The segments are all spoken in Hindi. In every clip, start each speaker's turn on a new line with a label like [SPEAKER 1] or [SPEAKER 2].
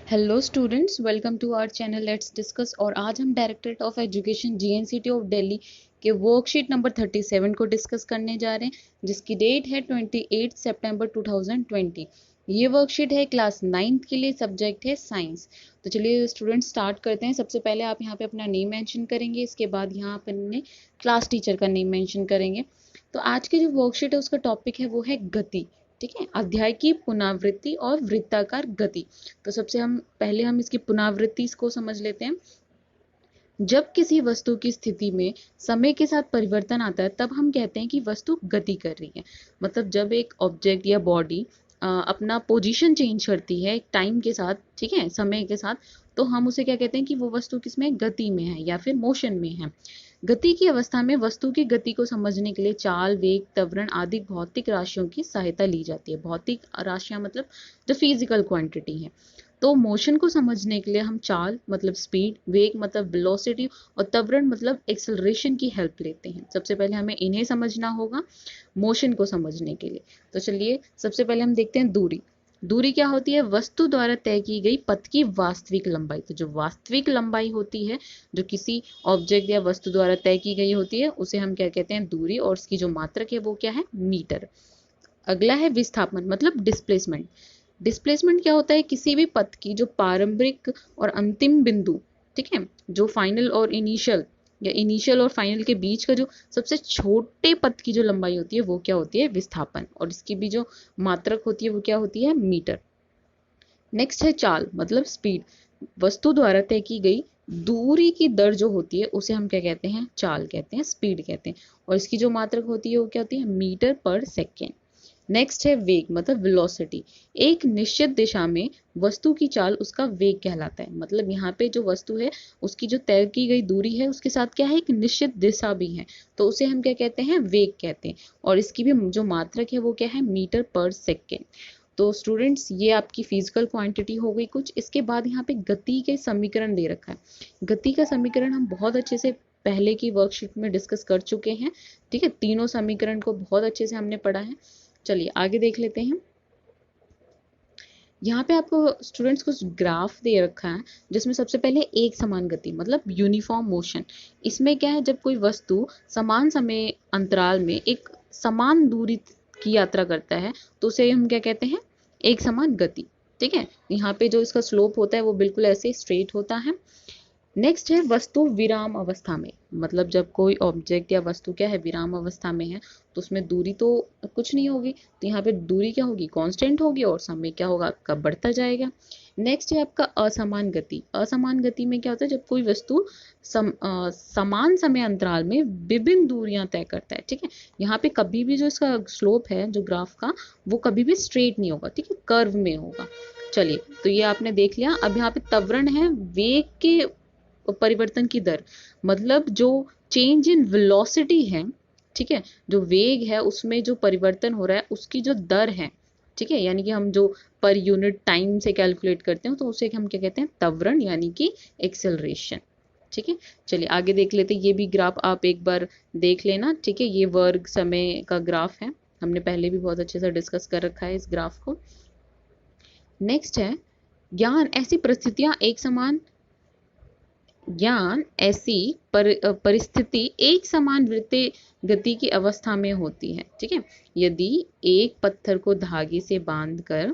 [SPEAKER 1] Hello students, welcome to our channel let's discuss. और आज हम directorate of education GNCT of Delhi के वर्कशीट नंबर 37 को डिस्कस करने जा रहे हैं, जिसकी डेट है 28 सितंबर 2020। ये वर्कशीट है क्लास 9th के लिए, सब्जेक्ट है साइंस। तो चलिए स्टूडेंट्स स्टार्ट करते हैं। सबसे पहले आप यहाँ पे अपना नेम मेंशन करेंगे, इसके बाद यहाँ पे अपने क्लास टीचर का नेम मेंशन करेंगे। तो आज की जो वर्कशीट है उसका टॉपिक है वो है गति। ठीक है, अध्याय की पुनरावृत्ति और वृत्ताकार गति। तो सबसे हम पहले इसकी पुनरावृत्ति को समझ लेते हैं। जब किसी वस्तु की स्थिति में समय के साथ परिवर्तन आता है तब हम कहते हैं कि वस्तु गति कर रही है। मतलब जब एक ऑब्जेक्ट या बॉडी अपना पोजीशन चेंज करती है टाइम के साथ, ठीक है, समय के साथ, तो हम उसे क्या कहते हैं कि वो वस्तु किसमें, गति में है या फिर मोशन में है। गति की अवस्था में वस्तु की गति को समझने के लिए चाल, वेग, त्वरण आदि भौतिक राशियों की सहायता ली जाती है। भौतिक राशियां मतलब जो फिजिकल क्वांटिटी है। तो मोशन को समझने के लिए हम चाल मतलब स्पीड, वेग मतलब वेलोसिटी और त्वरण मतलब एक्सेलरेशन की हेल्प लेते हैं। सबसे पहले हमें इन्हें समझना होगा मोशन को समझने के लिए। तो चलिए सबसे पहले हम देखते हैं दूरी। दूरी क्या होती है? वस्तु द्वारा तय की गई पथ की वास्तविक लंबाई। तो जो वास्तविक लंबाई होती है, जो किसी ऑब्जेक्ट या वस्तु द्वारा तय की गई होती है, उसे हम क्या कहते हैं, दूरी। और उसकी जो मात्रक है वो क्या है, मीटर। अगला है विस्थापन मतलब डिस्प्लेसमेंट। डिस्प्लेसमेंट क्या होता है? किसी भी पथ की जो प्रारंभिक और अंतिम बिंदु, ठीक है, जो फाइनल और इनिशियल या इनिशियल और फाइनल के बीच का जो सबसे छोटे पथ की जो लंबाई होती है वो क्या होती है, विस्थापन। और इसकी भी जो मात्रक होती है वो क्या होती है, मीटर। नेक्स्ट है चाल मतलब स्पीड। वस्तु द्वारा तय की गई दूरी की दर जो होती है उसे हम क्या कहते हैं, चाल कहते हैं, स्पीड कहते हैं। और इसकी जो मात्रक होती है वो क्या होती है, मीटर पर सेकेंड। नेक्स्ट है वेग मतलब वेलोसिटी। एक निश्चित दिशा में वस्तु की चाल उसका वेग कहलाता है। मतलब यहाँ पे जो वस्तु है उसकी जो तय की गई दूरी है उसके साथ क्या है, एक निश्चित दिशा भी है, तो उसे हम क्या कहते हैं, वेग कहते हैं। और इसकी भी जो मात्रक है वो क्या है, मीटर पर सेकेंड। तो स्टूडेंट्स ये आपकी फिजिकल क्वांटिटी हो गई कुछ। इसके बाद यहाँ पे गति के समीकरण दे रखा है। गति का समीकरण हम बहुत अच्छे से पहले की वर्कशीट में डिस्कस कर चुके हैं। ठीक है, तीनों समीकरण को बहुत अच्छे से हमने पढ़ा है। चलिए आगे देख लेते हैं। यहाँ पे आपको स्टूडेंट्स कुछ ग्राफ दे रखा है, जिसमें सबसे पहले एक समान गति मतलब यूनिफॉर्म मोशन। इसमें क्या है, जब कोई वस्तु समान समय अंतराल में एक समान दूरी की यात्रा करता है तो उसे हम क्या कहते हैं, एक समान गति। ठीक है, यहाँ पे जो इसका स्लोप होता है वो बिल्कुल ऐसे स्ट्रेट होता है। नेक्स्ट है वस्तु विराम अवस्था में। मतलब जब कोई ऑब्जेक्ट या वस्तु क्या है, विराम अवस्था में है, तो उसमें दूरी तो कुछ नहीं होगी, तो यहाँ पे दूरी क्या होगी, कांस्टेंट होगी, और समय क्या होगा आपका, बढ़ता जाएगा। नेक्स्ट है आपका असमान गति। असमान गति में क्या होता है, जब कोई वस्तु समान समय अंतराल में विभिन्न दूरियां तय करता है। ठीक है, यहाँ पे कभी भी जो इसका स्लोप है जो ग्राफ का, वो कभी भी स्ट्रेट नहीं होगा, ठीक है, कर्व में होगा। चलिए, तो ये आपने देख लिया। अब यहाँ पे त्वरण है वेग के परिवर्तन की दर। मतलब जो चेंज इन वेलोसिटी है, ठीक है, जो वेग है उसमें जो परिवर्तन हो रहा है उसकी जो दर है, ठीक है, यानी कि हम जो पर यूनिट टाइम से कैलकुलेट करते हैं तो उसे हम क्या कहते हैं, त्वरण यानी कि एक्सेलरेशन। ठीक है, चलिए आगे देख लेते हैं। ये भी ग्राफ आप एक बार देख लेना। ठीक है, ये वर्ग समय का ग्राफ है, हमने पहले भी बहुत अच्छे से डिस्कस कर रखा है इस ग्राफ को। नेक्स्ट है ज्ञान ऐसी परिस्थितियां एक समान ज्ञान ऐसी परिस्थिति एक समान वृत्तीय गति की अवस्था में होती है। ठीक है, यदि एक पत्थर को धागे से बांधकर,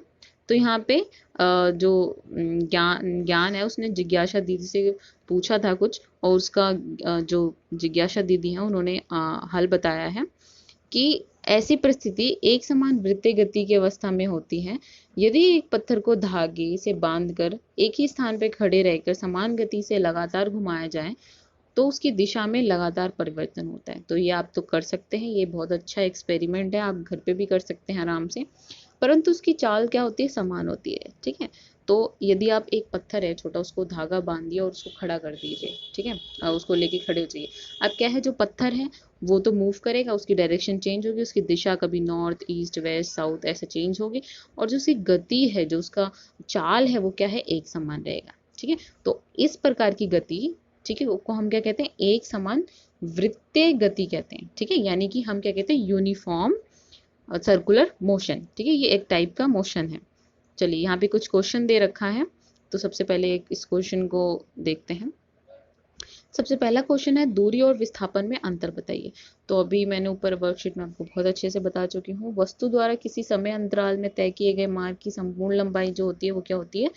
[SPEAKER 1] तो यहाँ पे जो ज्ञान ज्ञान है उसने जिज्ञासा दीदी से पूछा था कुछ, और उसका जो जिज्ञासा दीदी है उन्होंने हल बताया है कि ऐसी परिस्थिति एक समान वृत्तीय गति की अवस्था में होती है यदि एक पत्थर को धागे से बांधकर एक ही स्थान पर खड़े रहकर समान गति से लगातार घुमाया जाए तो उसकी दिशा में लगातार परिवर्तन होता है। तो ये आप तो कर सकते हैं, ये बहुत अच्छा एक्सपेरिमेंट है, आप घर पे भी कर सकते हैं आराम से। परंतु उसकी चाल क्या होती है, समान होती है। ठीक है, तो यदि आप एक पत्थर है छोटा, उसको धागा बांध दिया और उसको खड़ा कर दीजिए, ठीक है, उसको लेके खड़े हो जाइए। अब क्या है, जो पत्थर है वो तो मूव करेगा, उसकी डायरेक्शन चेंज होगी, उसकी दिशा कभी नॉर्थ, ईस्ट, वेस्ट, साउथ ऐसे चेंज होगी, और जो उसकी गति है, जो उसका चाल है वो क्या है, एक समान रहेगा। ठीक है, तो इस प्रकार की गति, ठीक है, उसको हम क्या कहते हैं, एक समान वृत्तीय गति कहते हैं। ठीक है, यानी कि हम क्या कहते हैं, यूनिफॉर्म सर्कुलर मोशन। ठीक है, ये एक टाइप का मोशन है। चलिए यहाँ पे कुछ क्वेश्चन दे रखा है, तो सबसे पहले इस क्वेश्चन को देखते हैं। सबसे पहला क्वेश्चन है दूरी और विस्थापन में अंतर बताइए। तो अभी मैंने ऊपर वर्कशीट में आपको बहुत अच्छे से बता चुकी हूँ। वस्तु द्वारा किसी समय अंतराल में तय किए गए मार्ग की संपूर्ण लंबाई जो होती है वो क्या होती है,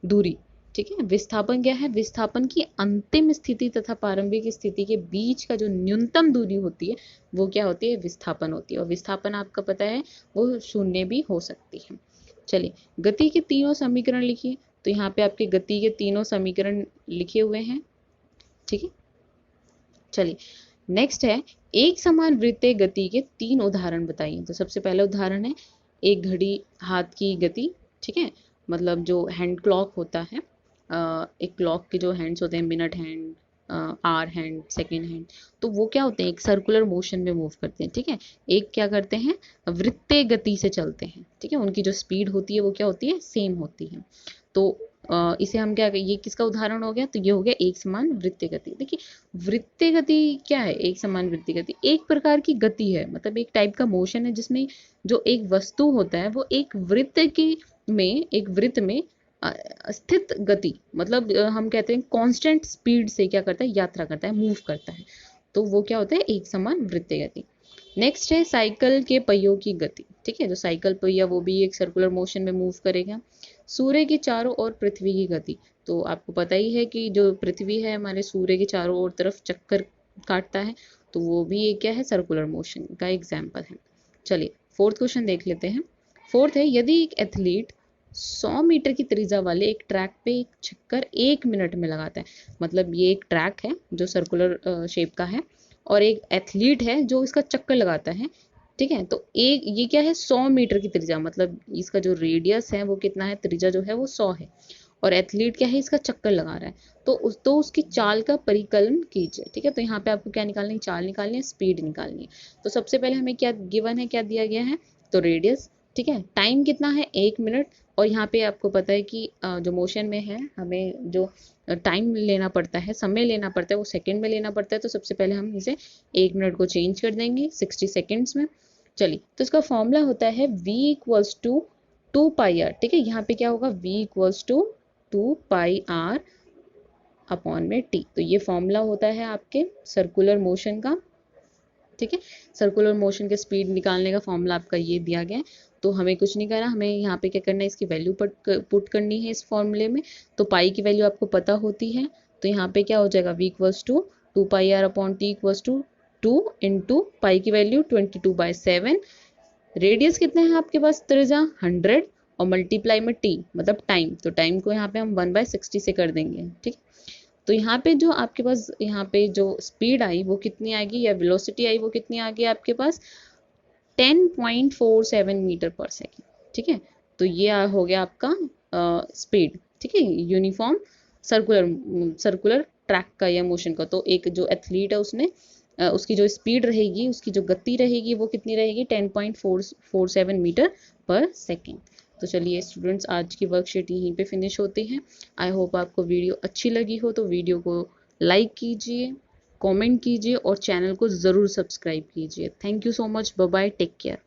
[SPEAKER 1] दूरी। ठीक है, विस्थापन क्या है, विस्थापन की अंतिम स्थिति तथा प्रारंभिक स्थिति के बीच का जो न्यूनतम दूरी होती है वो क्या होती है, विस्थापन होती है। और विस्थापन आपका पता है वो शून्य भी हो सकती है। चलिए, गति के तीनों समीकरण लिखिए। तो यहाँ पे आपके गति के तीनों समीकरण लिखे हुए हैं। ठीक है, चलिए नेक्स्ट है एक समान वृत्तीय गति के 3 उदाहरण बताइए। तो सबसे पहला उदाहरण है एक घड़ी हाथ की गति। ठीक है, मतलब जो हैंड क्लॉक होता है, एक क्लॉक के जो हैंड्स होते हैं, minute hand, hour hand, second hand, तो वो क्या होते हैं, एक सर्कुलर मोशन में मूव करते हैं। ठीक है, एक क्या करते हैं, वृत्तीय गति से चलते हैं। ठीक है, उनकी जो स्पीड होती है वो क्या होती है, सेम होती है। तो इसे हम क्या, ये किसका उदाहरण हो गया, तो ये हो गया एक समान वृत्तीय गति। देखिए वृत्तीय गति क्या है, एक समान वृत्तीय गति एक प्रकार की गति है, मतलब एक टाइप का मोशन है जिसमें जो एक वस्तु होता है वो एक वृत्त की में, एक वृत्त में स्थित गति, मतलब हम कहते हैं कांस्टेंट स्पीड से क्या करता है, यात्रा करता है, मूव करता है। तो वो क्या होता है, एक समान वृत्तीय गति। नेक्स्ट है साइकिल के पहियों की गति। ठीक है, जो साइकिल पहिया वो भी एक सर्कुलर मोशन में मूव करेगा। सूर्य के चारों ओर पृथ्वी की गति। तो आपको पता ही है कि जो पृथ्वी है हमारे सूर्य के चारों ओर तरफ चक्कर काटता है, तो वो भी एक क्या है, सर्कुलर मोशन का एग्जाम्पल है। चलिए फोर्थ क्वेश्चन देख लेते हैं। फोर्थ है यदि एक एथलीट 100 मीटर की त्रिज्या वाले एक ट्रैक पे एक चक्कर 1 मिनट में लगाता है, मतलब ये एक ट्रैक है जो सर्कुलर शेप का है और एक एथलीट है जो इसका चक्कर लगाता है। ठीक है, तो एक ये क्या है, 100 मीटर की त्रिज्या, मतलब इसका जो रेडियस है वो कितना है, त्रिज्या जो है वो 100 है, और एथलीट क्या है, इसका चक्कर लगा रहा है। तो उसकी चाल का परिकलन कीजिए। ठीक है, तो यहाँ पे आपको क्या निकालनी है, चाल निकालनी है, स्पीड निकालनी है। तो सबसे पहले हमें क्या गिवन है, क्या दिया गया है, तो रेडियस। ठीक है, टाइम कितना है, 1 मिनट, और यहाँ पे आपको पता है कि जो मोशन में है हमें जो टाइम लेना पड़ता है, समय लेना पड़ता है, वो सेकंड में लेना पड़ता है। तो सबसे पहले हम इसे 1 मिनट को चेंज कर देंगे 60 सेकेंड्स में। चलिए, तो इसका फॉर्मूला होता है v equals to 2 pi r. ठीक है, यहाँ पे क्या होगा, v equals to 2 pi r upon में t। तो ये फॉर्मूला होता है आपके सर्कुलर मोशन का। ठीक है, सर्कुलर मोशन के स्पीड निकालने का फॉर्मूला आपका ये दिया गया है। तो हमें कुछ नहीं करना, हमें यहाँ पे क्या करना है, इसकी वैल्यू पुट करनी है इस फॉर्मूले में। तो पाई की वैल्यू आपको पता होती है, तो यहाँ पे क्या हो जाएगा, v equals to 2 pi r upon t equals to 2 into pi की वैल्यू 22/7। रेडियस कितने हैं आपके पास, त्रिज्या 100, और मल्टीप्लाई में t मतलब टाइम, तो टाइम को यहाँ पे हम 1/60 से कर देंगे। ठीक, तो यहाँ पे जो आपके पास यहाँ पे जो स्पीड आई वो कितनी आएगी, या वेलोसिटी आई वो कितनी आ गई आपके पास, 10.47 मीटर पर सेकेंड। ठीक है, तो ये हो गया आपका स्पीड। ठीक है, यूनिफॉर्म सर्कुलर ट्रैक का या मोशन का। तो एक जो एथलीट है उसने उसकी जो स्पीड रहेगी, उसकी जो गति रहेगी वो कितनी रहेगी, 10.47 मीटर पर सेकेंड। तो चलिए स्टूडेंट्स, आज की वर्कशीट यहीं पे फिनिश होती है। आई होप आपको वीडियो अच्छी लगी हो, तो वीडियो को लाइक कीजिए, कमेंट कीजिए और चैनल को ज़रूर सब्सक्राइब कीजिए। Thank you so much, bye bye, take care.